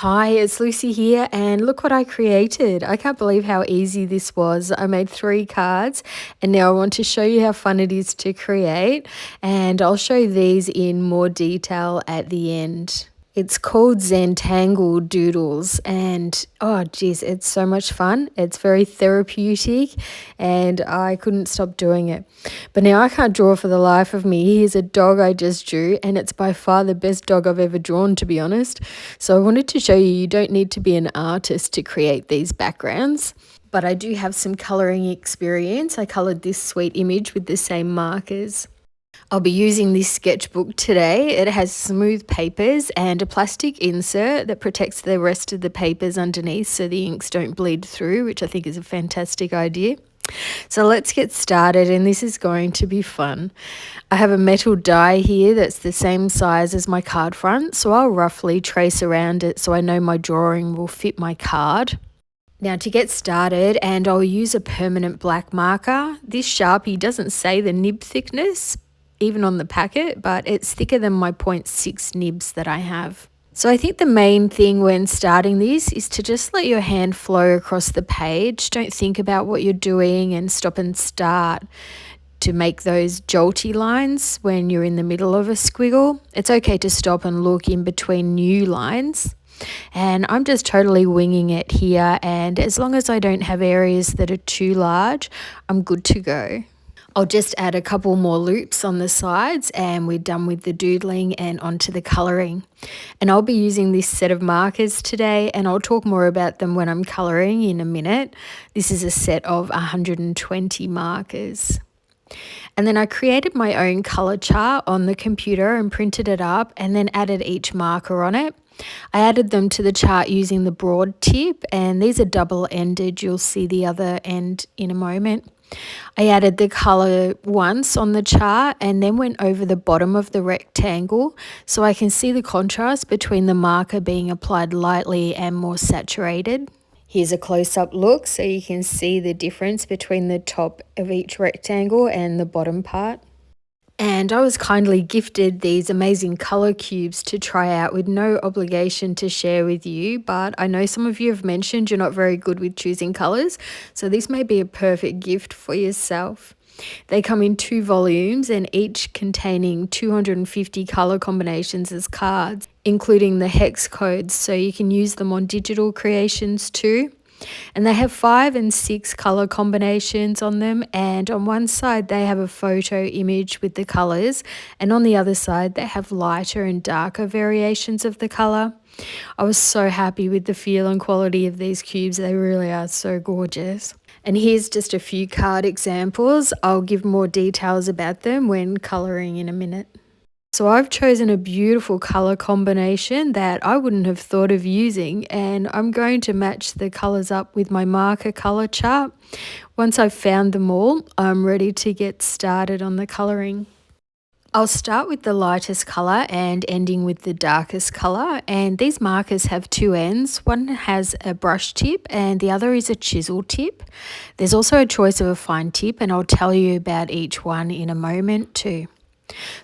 Hi, it's Lucy here, and look what I created. I can't believe how easy this was. I made 3 cards, and now I want to show you how fun it is to create, and I'll show these in more detail at the end. It's called Zentangle Doodles, and oh geez, it's so much fun. It's very therapeutic, and I couldn't stop doing it. But now I can't draw for the life of me. Here's a dog I just drew, and it's by far the best dog I've ever drawn, to be honest. So I wanted to show you don't need to be an artist to create these backgrounds. But I do have some colouring experience. I coloured this sweet image with the same markers. I'll be using this sketchbook today. It has smooth papers and a plastic insert that protects the rest of the papers underneath so the inks don't bleed through, which I think is a fantastic idea. So let's get started, and this is going to be fun. I have a metal die here that's the same size as my card front, so I'll roughly trace around it so I know my drawing will fit my card. Now to get started, and I'll use a permanent black marker. This Sharpie doesn't say the nib thickness, even on the packet, but it's thicker than my 0.6 nibs that I have. So I think the main thing when starting this is to just let your hand flow across the page. Don't think about what you're doing and stop and start to make those jolty lines when you're in the middle of a squiggle. It's okay to stop and look in between new lines. And I'm just totally winging it here, and as long as I don't have areas that are too large, I'm good to go. I'll just add a couple more loops on the sides and we're done with the doodling and onto the colouring. And I'll be using this set of markers today, and I'll talk more about them when I'm colouring in a minute. This is a set of 120 markers. And then I created my own colour chart on the computer and printed it up and then added each marker on it. I added them to the chart using the broad tip, and these are double-ended. You'll see the other end in a moment. I added the colour once on the chart and then went over the bottom of the rectangle so I can see the contrast between the marker being applied lightly and more saturated. Here's a close-up look so you can see the difference between the top of each rectangle and the bottom part. And I was kindly gifted these amazing colour cubes to try out with no obligation to share with you, but I know some of you have mentioned you're not very good with choosing colours, so this may be a perfect gift for yourself. They come in 2 volumes and each containing 250 colour combinations as cards, including the hex codes, so you can use them on digital creations too. And they have 5 and 6 colour combinations on them, and on one side they have a photo image with the colours, and on the other side they have lighter and darker variations of the colour. I was so happy with the feel and quality of these cubes. They really are so gorgeous. And here's just a few card examples. I'll give more details about them when colouring in a minute. So I've chosen a beautiful colour combination that I wouldn't have thought of using, and I'm going to match the colours up with my marker colour chart. Once I've found them all, I'm ready to get started on the colouring. I'll start with the lightest colour and ending with the darkest colour, and these markers have 2 ends. One has a brush tip and the other is a chisel tip. There's also a choice of a fine tip, and I'll tell you about each one in a moment too.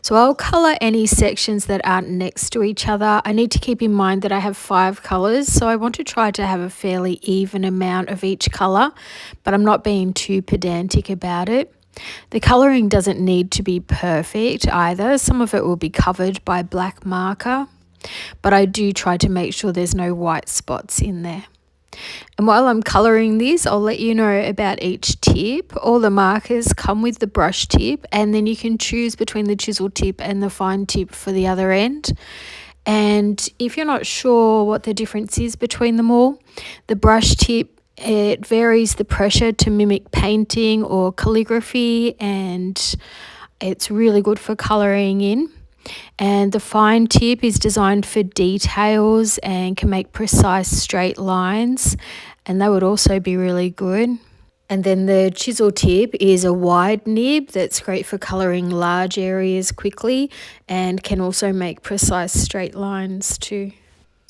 So I'll colour any sections that aren't next to each other. I need to keep in mind that I have 5 colours, so I want to try to have a fairly even amount of each colour, but I'm not being too pedantic about it. The colouring doesn't need to be perfect either. Some of it will be covered by black marker, but I do try to make sure there's no white spots in there. And while I'm colouring this, I'll let you know about each tip. All the markers come with the brush tip, and then you can choose between the chisel tip and the fine tip for the other end. And if you're not sure what the difference is between them all, the brush tip, it varies the pressure to mimic painting or calligraphy, and it's really good for colouring in. And the fine tip is designed for details and can make precise straight lines, and that would also be really good. And then the chisel tip is a wide nib that's great for colouring large areas quickly and can also make precise straight lines too.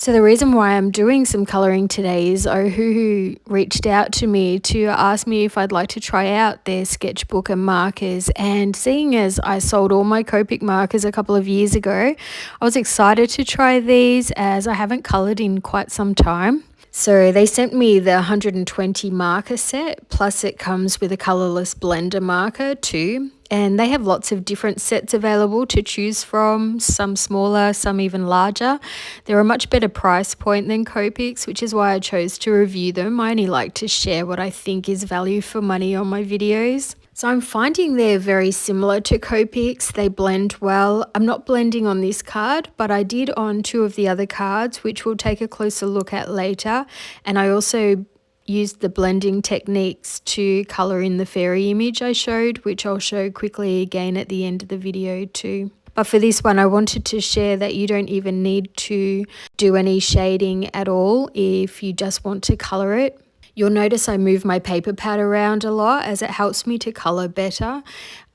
So the reason why I'm doing some colouring today is Ohuhu reached out to me to ask me if I'd like to try out their sketchbook and markers, and seeing as I sold all my Copic markers a couple of years ago, I was excited to try these as I haven't coloured in quite some time. So they sent me the 120 marker set, plus it comes with a colourless blender marker too. And they have lots of different sets available to choose from, some smaller, some even larger. They're a much better price point than Copics, which is why I chose to review them. I only like to share what I think is value for money on my videos. So I'm finding they're very similar to Copics. They blend well. I'm not blending on this card, but I did on 2 of the other cards, which we'll take a closer look at later. And I also used the blending techniques to colour in the fairy image I showed, which I'll show quickly again at the end of the video too. But for this one, I wanted to share that you don't even need to do any shading at all if you just want to colour it. You'll notice I move my paper pad around a lot as it helps me to colour better.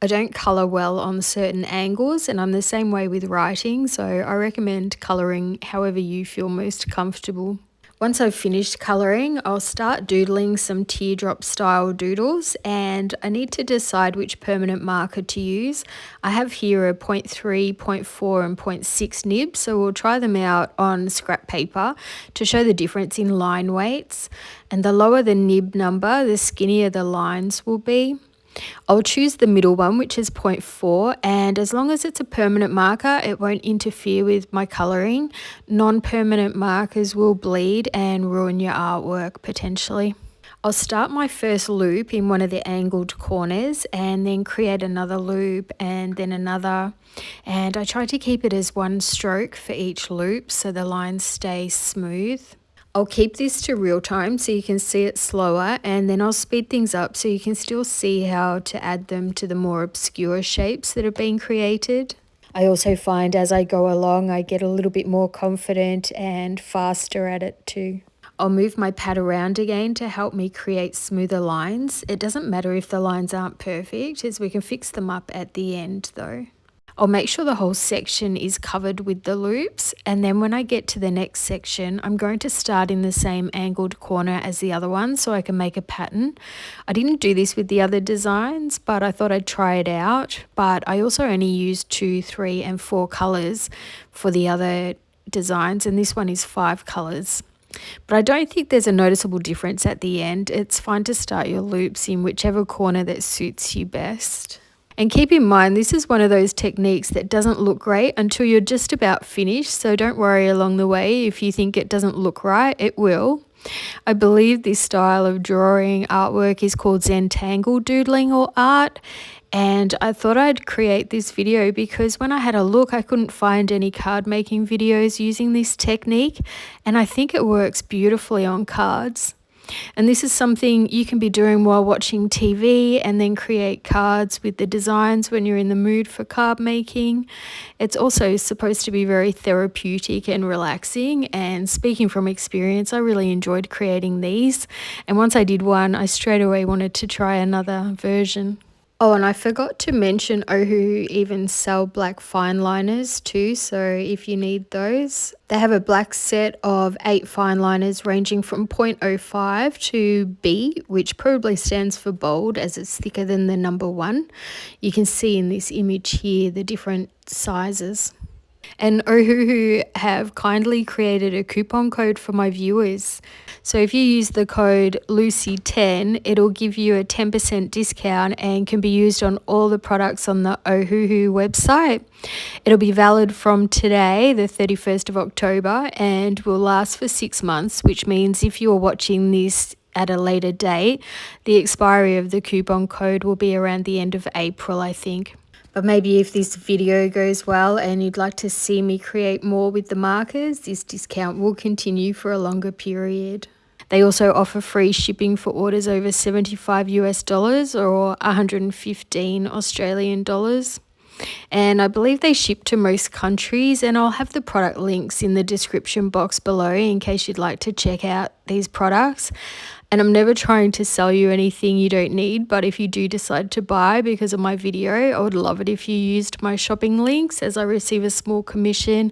I don't colour well on certain angles, and I'm the same way with writing, so I recommend colouring however you feel most comfortable. Once I've finished colouring, I'll start doodling some teardrop style doodles, and I need to decide which permanent marker to use. I have here a 0.3, 0.4 and 0.6 nib, so we'll try them out on scrap paper to show the difference in line weights. And the lower the nib number, the skinnier the lines will be. I'll choose the middle one, which is 0.4, and as long as it's a permanent marker, it won't interfere with my colouring. Non-permanent markers will bleed and ruin your artwork potentially. I'll start my first loop in one of the angled corners and then create another loop and then another. And I try to keep it as one stroke for each loop so the lines stay smooth. I'll keep this to real time so you can see it slower, and then I'll speed things up so you can still see how to add them to the more obscure shapes that have been created. I also find as I go along I get a little bit more confident and faster at it too. I'll move my pad around again to help me create smoother lines. It doesn't matter if the lines aren't perfect, as we can fix them up at the end though. I'll make sure the whole section is covered with the loops, and then when I get to the next section, I'm going to start in the same angled corner as the other one so I can make a pattern. I didn't do this with the other designs, but I thought I'd try it out. But I also only used 2, 3 and 4 colours for the other designs, and this one is 5 colours. But I don't think there's a noticeable difference at the end. It's fine to start your loops in whichever corner that suits you best. And keep in mind, this is one of those techniques that doesn't look great until you're just about finished, so don't worry along the way if you think it doesn't look right, it will. I believe this style of drawing artwork is called Zentangle doodling or art, and I thought I'd create this video because when I had a look I couldn't find any card making videos using this technique, and I think it works beautifully on cards. And this is something you can be doing while watching TV and then create cards with the designs when you're in the mood for card making. It's also supposed to be very therapeutic and relaxing, and speaking from experience, I really enjoyed creating these. And once I did one, I straight away wanted to try another version. Oh, and I forgot to mention Ohuhu even sell black fine liners too, so if you need those. They have a black set of 8 fine liners ranging from 0.05 to B, which probably stands for bold as it's thicker than the number 1. You can see in this image here the different sizes. And Ohuhu have kindly created a coupon code for my viewers. So if you use the code Lucy10, it'll give you a 10% discount and can be used on all the products on the Ohuhu website. It'll be valid from today, the 31st of October, and will last for 6 months, which means if you're watching this at a later date, the expiry of the coupon code will be around the end of April, I think. But maybe if this video goes well and you'd like to see me create more with the markers, this discount will continue for a longer period. They also offer free shipping for orders over $75 US or 115 Australian dollars. And I believe they ship to most countries, and I'll have the product links in the description box below in case you'd like to check out these products. And I'm never trying to sell you anything you don't need, but if you do decide to buy because of my video, I would love it if you used my shopping links, as I receive a small commission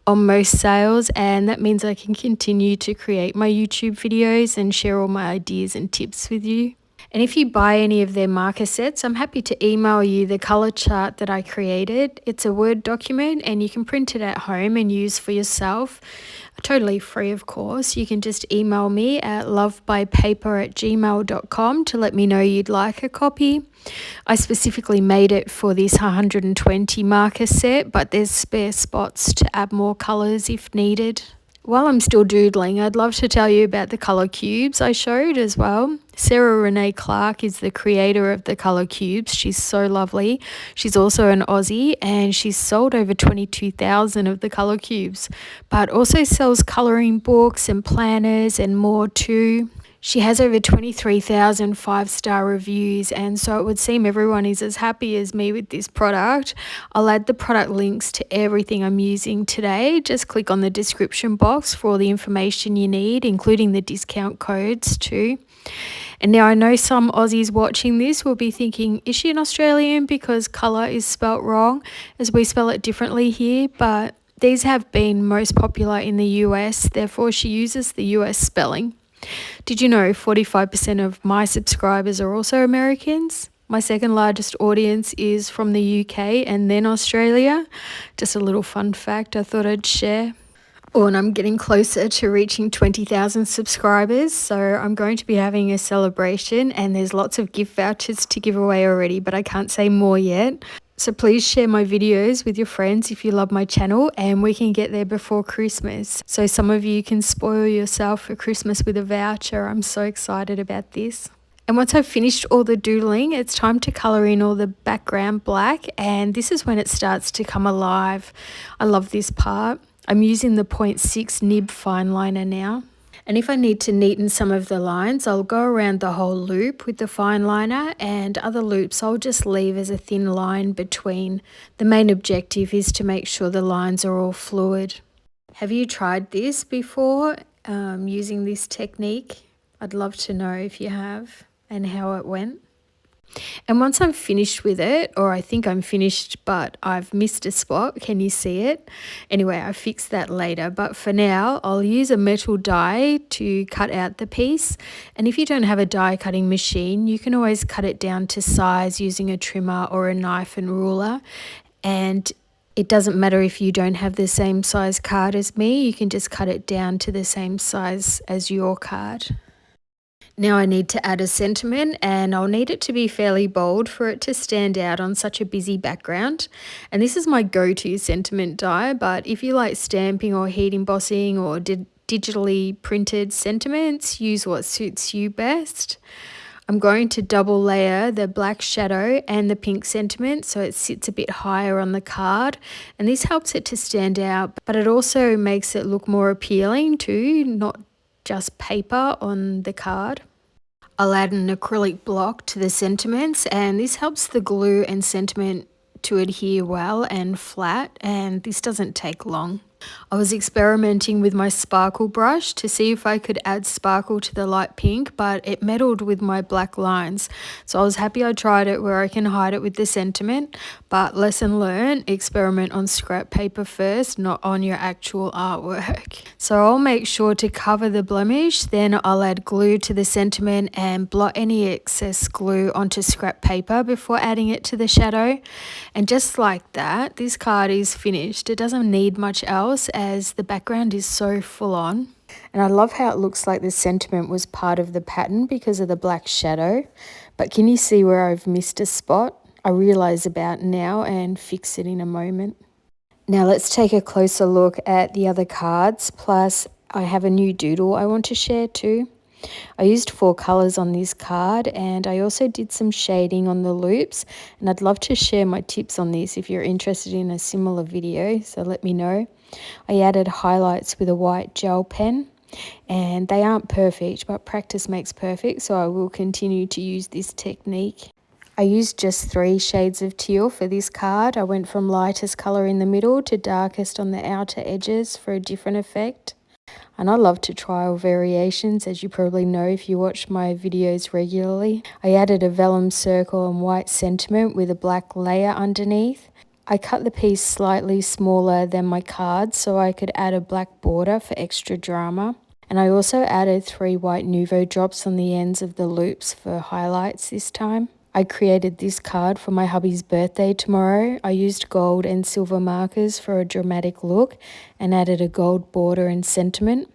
on most sales, and that means I can continue to create my YouTube videos and share all my ideas and tips with you. And if you buy any of their marker sets, I'm happy to email you the color chart that I created. It's a Word document and you can print it at home and use for yourself. Totally free, of course. You can just email me at lovebypaper@gmail.com to let me know you'd like a copy. I specifically made it for this 120 marker set, but there's spare spots to add more colors if needed. While I'm still doodling, I'd love to tell you about the colour cubes I showed as well. Sarah Renee Clark is the creator of the colour cubes. She's so lovely. She's also an Aussie and she's sold over 22,000 of the colour cubes, but also sells colouring books and planners and more too. She has over 23,000 five-star reviews, and so it would seem everyone is as happy as me with this product. I'll add the product links to everything I'm using today. Just click on the description box for all the information you need, including the discount codes too. And now I know some Aussies watching this will be thinking, is she an Australian because colour is spelt wrong, as we spell it differently here, but these have been most popular in the US, therefore she uses the US spelling. Did you know 45% of my subscribers are also Americans? My second largest audience is from the UK and then Australia. Just a little fun fact I thought I'd share. Oh, and I'm getting closer to reaching 20,000 subscribers, so I'm going to be having a celebration and there's lots of gift vouchers to give away already, but I can't say more yet. So please share my videos with your friends if you love my channel, and we can get there before Christmas. So some of you can spoil yourself for Christmas with a voucher. I'm so excited about this. And once I've finished all the doodling, it's time to colour in all the background black, and this is when it starts to come alive. I love this part. I'm using the 0.6 nib fine liner now. And if I need to neaten some of the lines, I'll go around the whole loop with the fine liner, and other loops I'll just leave as a thin line between. The main objective is to make sure the lines are all fluid. Have you tried this before, using this technique? I'd love to know if you have and how it went. And once I'm finished with it, or I think I'm finished but I've missed a spot, can you see it? Anyway, I fix that later, but for now I'll use a metal die to cut out the piece. And if you don't have a die cutting machine, you can always cut it down to size using a trimmer or a knife and ruler. And it doesn't matter if you don't have the same size card as me, you can just cut it down to the same size as your card. Now I need to add a sentiment, and I'll need it to be fairly bold for it to stand out on such a busy background. And this is my go-to sentiment die, but if you like stamping or heat embossing or digitally printed sentiments, use what suits you best. I'm going to double layer the black shadow and the pink sentiment so it sits a bit higher on the card, and this helps it to stand out, but it also makes it look more appealing too, not just paper on the card. I'll add an acrylic block to the sentiments, and this helps the glue and sentiment to adhere well and flat, and this doesn't take long. I was experimenting with my sparkle brush to see if I could add sparkle to the light pink, but it meddled with my black lines. So I was happy I tried it where I can hide it with the sentiment, but lesson learned, experiment on scrap paper first, not on your actual artwork. So I'll make sure to cover the blemish, then I'll add glue to the sentiment and blot any excess glue onto scrap paper before adding it to the shadow. And just like that, this card is finished. It doesn't need much else as the background is so full on. And I love how it looks like the sentiment was part of the pattern because of the black shadow. But can you see where I've missed a spot? I realise about now and fix it in a moment. Now let's take a closer look at the other cards, plus I have a new doodle I want to share too. I used 4 colours on this card, and I also did some shading on the loops, and I'd love to share my tips on this if you're interested in a similar video, so let me know. I added highlights with a white gel pen, and they aren't perfect, but practice makes perfect, so I will continue to use this technique. I used just 3 shades of teal for this card. I went from lightest colour in the middle to darkest on the outer edges for a different effect. And I love to trial variations, as you probably know if you watch my videos regularly. I added a vellum circle and white sentiment with a black layer underneath. I cut the piece slightly smaller than my card so I could add a black border for extra drama. And I also added 3 white Nuvo drops on the ends of the loops for highlights this time. I created this card for my hubby's birthday tomorrow. I used gold and silver markers for a dramatic look and added a gold border and sentiment.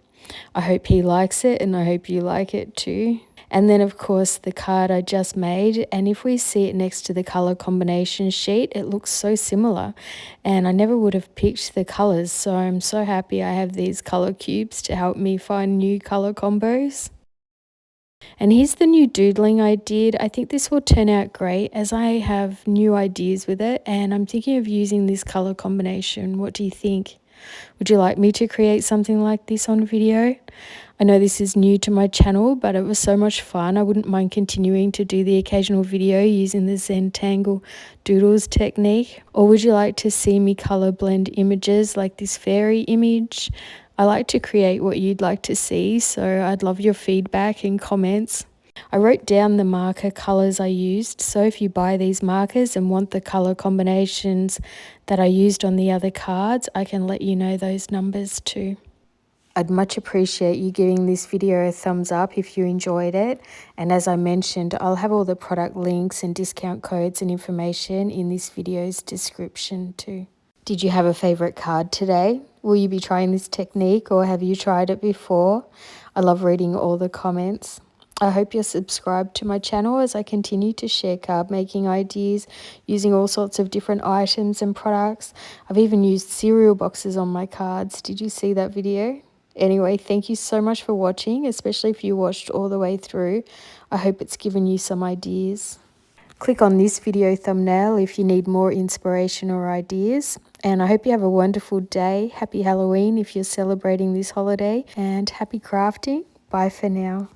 I hope he likes it and I hope you like it too. And then of course the card I just made, and if we see it next to the color combination sheet, it looks so similar and I never would have picked the colors, so I'm so happy I have these color cubes to help me find new color combos. And here's the new doodling I did. I think this will turn out great as I have new ideas with it and I'm thinking of using this color combination. What do you think? Would you like me to create something like this on video? I know this is new to my channel, but it was so much fun. I wouldn't mind continuing to do the occasional video using the Zentangle doodles technique. Or would you like to see me color blend images like this fairy image? I like to create what you'd like to see, so I'd love your feedback and comments. I wrote down the marker colors I used, so if you buy these markers and want the color combinations that I used on the other cards, I can let you know those numbers too. I'd much appreciate you giving this video a thumbs up if you enjoyed it, and as I mentioned, I'll have all the product links and discount codes and information in this video's description too. Did you have a favorite card today? Will you be trying this technique or have you tried it before? I love reading all the comments. I hope you're subscribed to my channel as I continue to share card making ideas using all sorts of different items and products. I've even used cereal boxes on my cards. Did you see that video? Anyway, thank you so much for watching, especially if you watched all the way through. I hope it's given you some ideas. Click on this video thumbnail if you need more inspiration or ideas. And I hope you have a wonderful day. Happy Halloween if you're celebrating this holiday, and happy crafting. Bye for now.